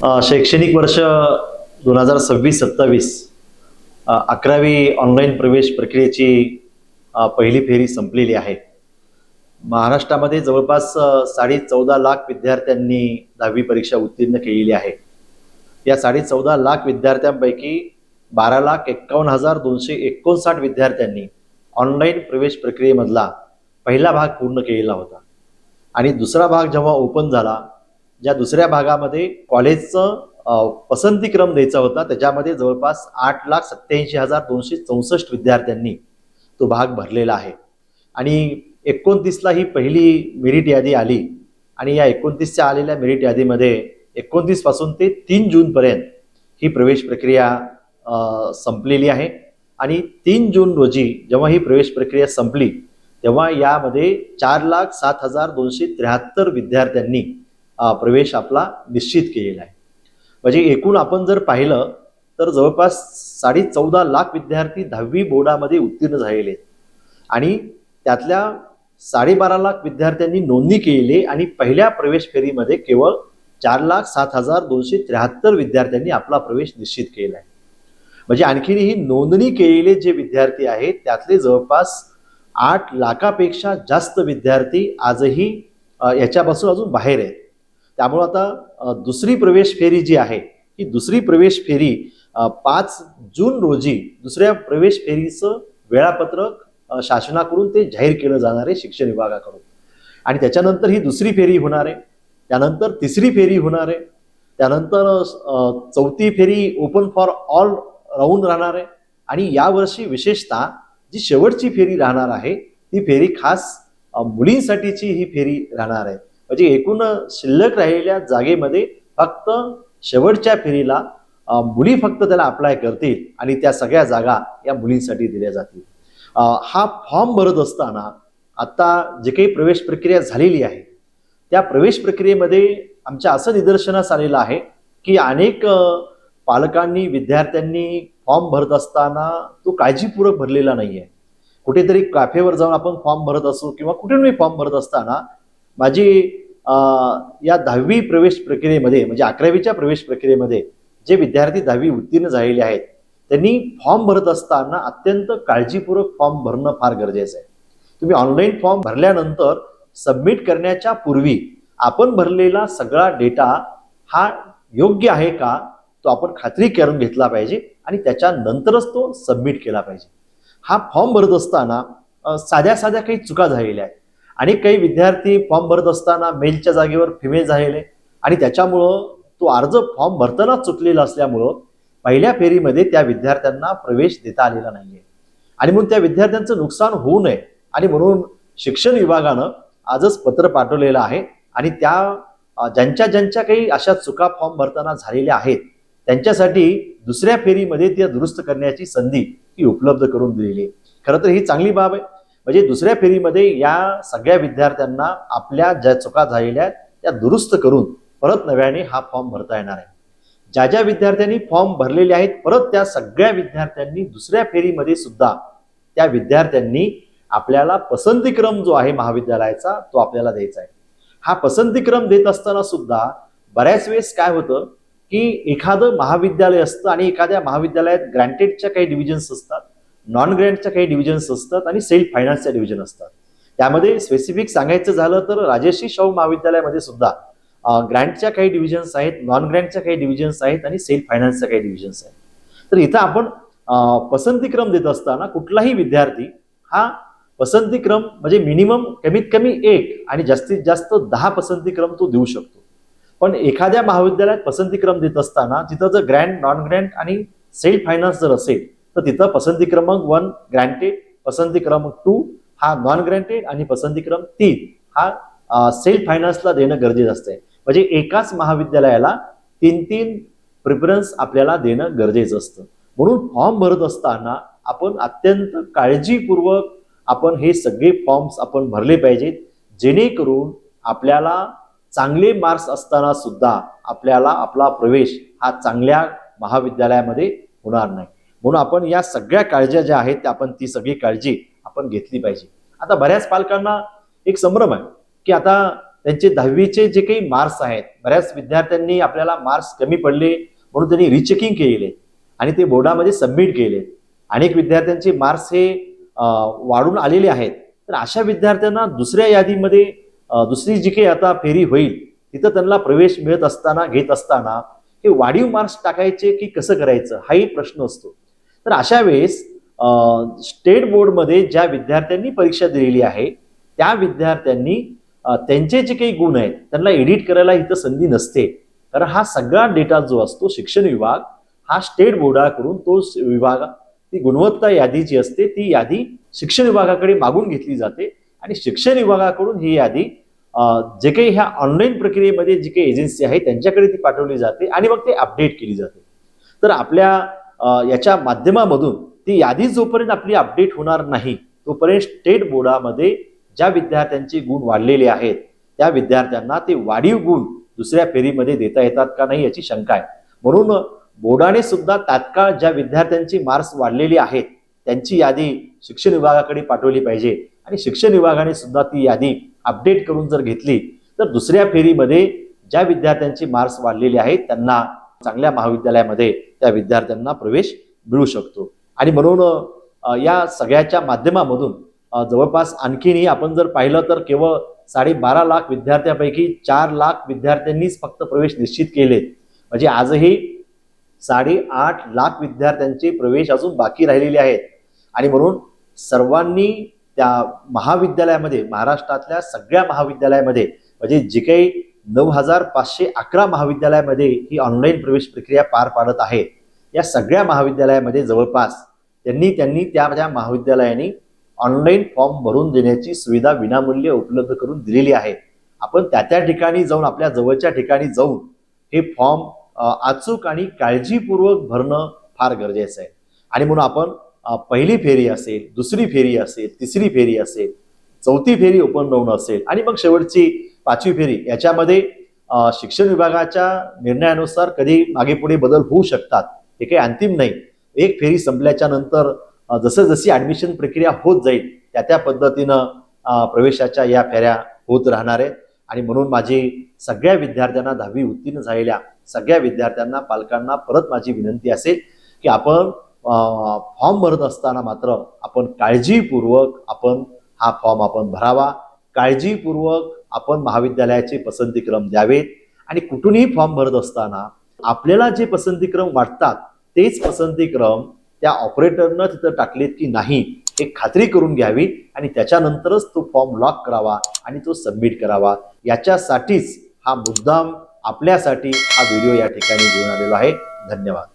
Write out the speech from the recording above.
शैक्षणिक वर्ष 2026-27 11वी ऑनलाईन प्रवेश प्रक्रियेची पहिली फेरी संपलेली आहे. महाराष्ट्रामध्ये जवळपास 14.5 लाख विद्यार्थ्यांनी 10वी परीक्षा उत्तीर्ण केलेली आहे. या 14.5 लाख विद्यार्थ्यांपैकी 12,51,259 विद्यार्थ्यांनी ऑनलाईन प्रवेश प्रक्रियेमधला पहिला भाग पूर्ण केलेला होता आणि दुसरा भाग जेव्हा ओपन झाला, ज्या दुसऱ्या भागामध्ये कॉलेजचं पसंतीक्रम द्यायचा होता, त्याच्यामध्ये जवळपास 8,87,264 विद्यार्थ्यांनी तो भाग भरलेला आहे आणि 29ला ही पहिली मेरिट यादी आली आणि या 29च्या आलेल्या मेरिट यादीमध्ये 29 पासून ते 3 जूनपर्यंत ही प्रवेश प्रक्रिया संपलेली आहे आणि 3 जून रोजी जेव्हा ही प्रवेश प्रक्रिया संपली तेव्हा यामध्ये 4,07,273 विद्यार्थ्यांनी प्रवेश आपला निश्चित केलेला आहे. म्हणजे एकूण आपण जर पाहिलं तर जवळपास 14.5 लाख विद्यार्थी 10वी बोर्डामध्ये उत्तीर्ण झालेले आहेत आणि त्यातल्या 12.5 लाख विद्यार्थ्यांनी नोंदणी केलेली आणि पहिल्या प्रवेश फेरीमध्ये केवळ 4,07,273 विद्यार्थ्यांनी आपला प्रवेश निश्चित केला आहे. म्हणजे आणखीन ही नोंदणी केलेले जे विद्यार्थी आहेत त्यातले जवळपास 8 लाखापेक्षा जास्त विद्यार्थी आजही याच्यापासून अजून बाहेर आहेत. त्यामुळे आता दुसरी प्रवेश फेरी जी आहे ही दुसरी प्रवेश फेरी 5 जून रोजी दुसऱ्या प्रवेश फेरीचं वेळापत्रक शासनाकडून ते जाहीर केलं जाणार आहे शिक्षण विभागाकडून आणि त्याच्यानंतर ही दुसरी फेरी होणार आहे, त्यानंतर तिसरी फेरी होणार आहे, त्यानंतर चौथी फेरी ओपन फॉर ऑल राऊंड राहणार आहे आणि यावर्षी विशेषतः जी शेवटची फेरी राहणार आहे ती फेरी खास मुलींसाठीची ही फेरी राहणार आहे. म्हणजे एकूण शिल्लक राहिलेल्या जागेमध्ये फक्त शेवटच्या फेरीला मुली फक्त त्याला अप्लाय करतील आणि त्या सगळ्या जागा या मुलींसाठी दिल्या जातील. हा फॉर्म भरत असताना आता जे काही प्रवेश प्रक्रिया झालेली आहे त्या प्रवेश प्रक्रियेमध्ये आमच्या असं निदर्शनास आलेलं आहे की अनेक पालकांनी विद्यार्थ्यांनी फॉर्म भरत असताना तो काळजीपूर्वक भरलेला नाही आहे. कुठेतरी कॅफेवर जाऊन आपण फॉर्म भरत असू किंवा कुठे फॉर्म भरत असताना माझी या 10वी प्रवेश प्रक्रियेमध्ये म्हणजे 11वीच्या प्रवेश प्रक्रियेमध्ये जे विद्यार्थी 10वी उत्तीर्ण झालेले आहेत त्यांनी फॉर्म भरत असताना अत्यंत काळजीपूर्वक फॉर्म भरणं फार गरजेचं आहे. तुम्ही ऑनलाईन फॉर्म भरल्यानंतर सबमिट करण्याच्या पूर्वी आपण भरलेला सगळा डेटा हा योग्य आहे का तो आपण खात्री करून घेतला पाहिजे आणि त्याच्यानंतरच तो सबमिट केला पाहिजे. हा फॉर्म भरत असताना साध्या काही चुका झालेल्या आहेत. अनेक काही विद्यार्थी फॉर्म भरत असताना मेलच्या जागेवर फिमेल झालेले आणि त्याच्यामुळं तो अर्ज फॉर्म भरताना चुकलेला असल्यामुळं पहिल्या फेरीमध्ये त्या विद्यार्थ्यांना प्रवेश देता आलेला नाहीये आणि म्हणून त्या विद्यार्थ्यांचं नुकसान होऊ नये आणि म्हणून शिक्षण विभागानं आजच पत्र पाठवलेलं आहे आणि त्या ज्यांच्या काही अशा चुका फॉर्म भरताना झालेल्या आहेत त्यांच्यासाठी दुसऱ्या फेरीमध्ये त्या दुरुस्त करण्याची संधी ही उपलब्ध करून दिलेली आहे. खरं तर ही चांगली बाब आहे. म्हणजे दुसऱ्या फेरीमध्ये या सगळ्या विद्यार्थ्यांना आपल्या ज्या चुका झालेल्या त्या दुरुस्त करून परत नव्याने हा फॉर्म भरता येणार आहे. ज्या विद्यार्थ्यांनी फॉर्म भरलेले आहेत परत त्या सगळ्या विद्यार्थ्यांनी दुसऱ्या फेरीमध्ये सुद्धा त्या विद्यार्थ्यांनी आपल्याला पसंतीक्रम जो आहे महाविद्यालयाचा तो आपल्याला द्यायचा आहे. हा पसंतीक्रम देत असताना सुद्धा बऱ्याच वेळेस काय होतं की एखादं महाविद्यालय असतं आणि एखाद्या महाविद्यालयात ग्रँटेडच्या काही डिव्हिजन्स असतात, नॉन ग्रँटच्या काही डिव्हिजन्स असतात आणि सेल्फ फायनान्सच्या डिव्हिजन असतात. त्यामध्ये स्पेसिफिक सांगायचं झालं तर राजर्षी शाहू महाविद्यालयामध्ये सुद्धा ग्रँटच्या काही डिव्हिजन्स आहेत, नॉन ग्रँटच्या काही डिव्हिजन्स आहेत आणि सेल्फ फायनान्सच्या काही डिव्हिजन्स आहेत. तर इथं आपण पसंतीक्रम देत असताना कुठलाही विद्यार्थी हा पसंतीक्रम म्हणजे मिनिमम कमीत कमी 1 आणि जास्तीत जास्त 10 पसंतीक्रम तो देऊ शकतो. पण एखाद्या महाविद्यालयात पसंतीक्रम देत असताना तिथं जर ग्रँट, नॉन ग्रँट आणि सेल्फ फायनान्स जर असेल तर तिथं पसंती क्रमांक 1 ग्रँटेड, पसंती क्रमांक 2 हा नॉन ग्रँटेड आणि पसंती क्रमांक 3 हा सेल्फ फायनान्सला देणं गरजेचं असते. म्हणजे एकाच महाविद्यालयाला 3 प्रिफरन्स आपल्याला देणं गरजेचं असतं. म्हणून फॉर्म भरत असताना आपण अत्यंत काळजीपूर्वक आपण हे सगळे फॉर्म्स आपण भरले पाहिजेत जेणेकरून आपल्याला चांगले मार्क्स असताना सुद्धा आपल्याला आपला प्रवेश हा चांगल्या महाविद्यालयामध्ये होणार नाही. म्हणून आपण या सगळ्या काळज्या ज्या आहेत त्या आपण ती सगळी काळजी आपण घेतली पाहिजे. आता बऱ्याच पालकांना एक संभ्रम आहे की आता त्यांचे 10वीचे जे काही मार्क्स आहेत, बऱ्याच विद्यार्थ्यांनी आपल्याला मार्क्स कमी पडले म्हणून त्यांनी रिचेकिंग केले आणि ते बोर्डामध्ये सबमिट केले. अनेक विद्यार्थ्यांचे मार्क्स हे वाढून आलेले आहेत. तर अशा विद्यार्थ्यांना दुसऱ्या यादीमध्ये दुसरी जी काही आता फेरी होईल तिथं त्यांना प्रवेश मिळत असताना घेत असताना हे वाढीव मार्क्स टाकायचे की कसं करायचं हाही प्रश्न असतो. तर अशा वेळेस स्टेट बोर्डमध्ये ज्या विद्यार्थ्यांनी परीक्षा दिलेली आहे त्या विद्यार्थ्यांनी त्यांचे जे काही गुण आहेत त्यांना एडिट करायला इथं संधी नसते. कारण हा सगळा डेटा जो असतो शिक्षण विभाग हा स्टेट बोर्डाकडून तो विभाग ती गुणवत्ता यादी जी असते ती यादी शिक्षण विभागाकडे मागून घेतली जाते आणि शिक्षण विभागाकडून ही यादी जे काही ह्या ऑनलाईन प्रक्रियेमध्ये जी काही एजन्सी आहे त्यांच्याकडे ती पाठवली जाते आणि मग ते अपडेट केली जाते. तर आपल्या याच्या माध्यमामधून ती यादी जोपर्यंत आपली अपडेट होणार नाही तोपर्यंत स्टेट बोर्डामध्ये ज्या विद्यार्थ्यांचे गुण वाढलेले आहेत त्या विद्यार्थ्यांना ते वाढीव गुण दुसऱ्या फेरीमध्ये देता येतात का नाही याची शंका आहे. म्हणून बोर्डाने सुद्धा तात्काळ ज्या विद्यार्थ्यांची मार्क्स वाढलेली आहेत त्यांची यादी शिक्षण विभागाकडे पाठवली पाहिजे आणि शिक्षण विभागाने सुद्धा ती यादी अपडेट करून जर घेतली तर दुसऱ्या फेरीमध्ये ज्या विद्यार्थ्यांची मार्क्स वाढलेले आहेत त्यांना चांगल्या महाविद्यालयामध्ये त्या विद्यार्थ्यांना प्रवेश मिळू शकतो. आणि म्हणून या सगळ्याच्या माध्यमामधून जवळपास आणखीनही आपण जर पाहिलं तर केवळ 12.5 लाख विद्यार्थ्यांपैकी 4 लाख विद्यार्थ्यांनीच फक्त प्रवेश निश्चित केलेत. म्हणजे आजही 8.5 लाख विद्यार्थ्यांचे प्रवेश अजून बाकी राहिलेले आहेत. आणि म्हणून सर्वांनी त्या महाविद्यालयामध्ये महाराष्ट्रातल्या सगळ्या महाविद्यालयामध्ये म्हणजे जे काही 9,511 महाविद्यालयामध्ये ही ऑनलाईन प्रवेश प्रक्रिया पार पाडत आहे या सगळ्या महाविद्यालयामध्ये जवळपास त्यांनी त्या महाविद्यालयांनी ऑनलाईन फॉर्म भरून देण्याची सुविधा विनामूल्य उपलब्ध करून दिलेली आहे. आपण त्या ठिकाणी जाऊन आपल्या जवळच्या ठिकाणी जाऊन हे फॉर्म अचूक आणि काळजीपूर्वक भरणं फार गरजेचं आहे. आणि म्हणून आपण पहिली फेरी असेल, दुसरी फेरी असेल, तिसरी फेरी असेल, चौथी फेरी ओपन राऊंड असेल आणि मग शेवटची 5वी फेरी याच्यामध्ये शिक्षण विभागाच्या निर्णयानुसार कधी मागे पुढे बदल होऊ शकतात. हे काही अंतिम नाही. एक फेरी संपल्याच्या नंतर जसं जशी ऍडमिशन प्रक्रिया होत जाईल त्या पद्धतीनं प्रवेशाच्या या फेऱ्या होत राहणार आहेत. आणि म्हणून माझी सगळ्या विद्यार्थ्यांना 10वी उत्तीर्ण झालेल्या सगळ्या विद्यार्थ्यांना पालकांना परत माझी विनंती असेल की आपण फॉर्म भरत असताना मात्र आपण काळजीपूर्वक हा फॉर्म आपण भरावा. काळजीपूर्वक आपण महाविद्यालयाचे पसंतीक्रम द्यावेत आणि कुठूनही फॉर्म भरत असताना आपल्याला जे पसंतीक्रम वाटतात तेच पसंतीक्रम त्या ऑपरेटरनं तिथं टाकलेत की नाही हे खात्री करून घ्यावी आणि त्याच्यानंतरच तो फॉर्म लॉक करावा आणि तो सबमिट करावा. याच्यासाठीच हा मुद्दाम आपल्यासाठी हा व्हिडिओ या ठिकाणी घेऊन आलेला आहे. धन्यवाद.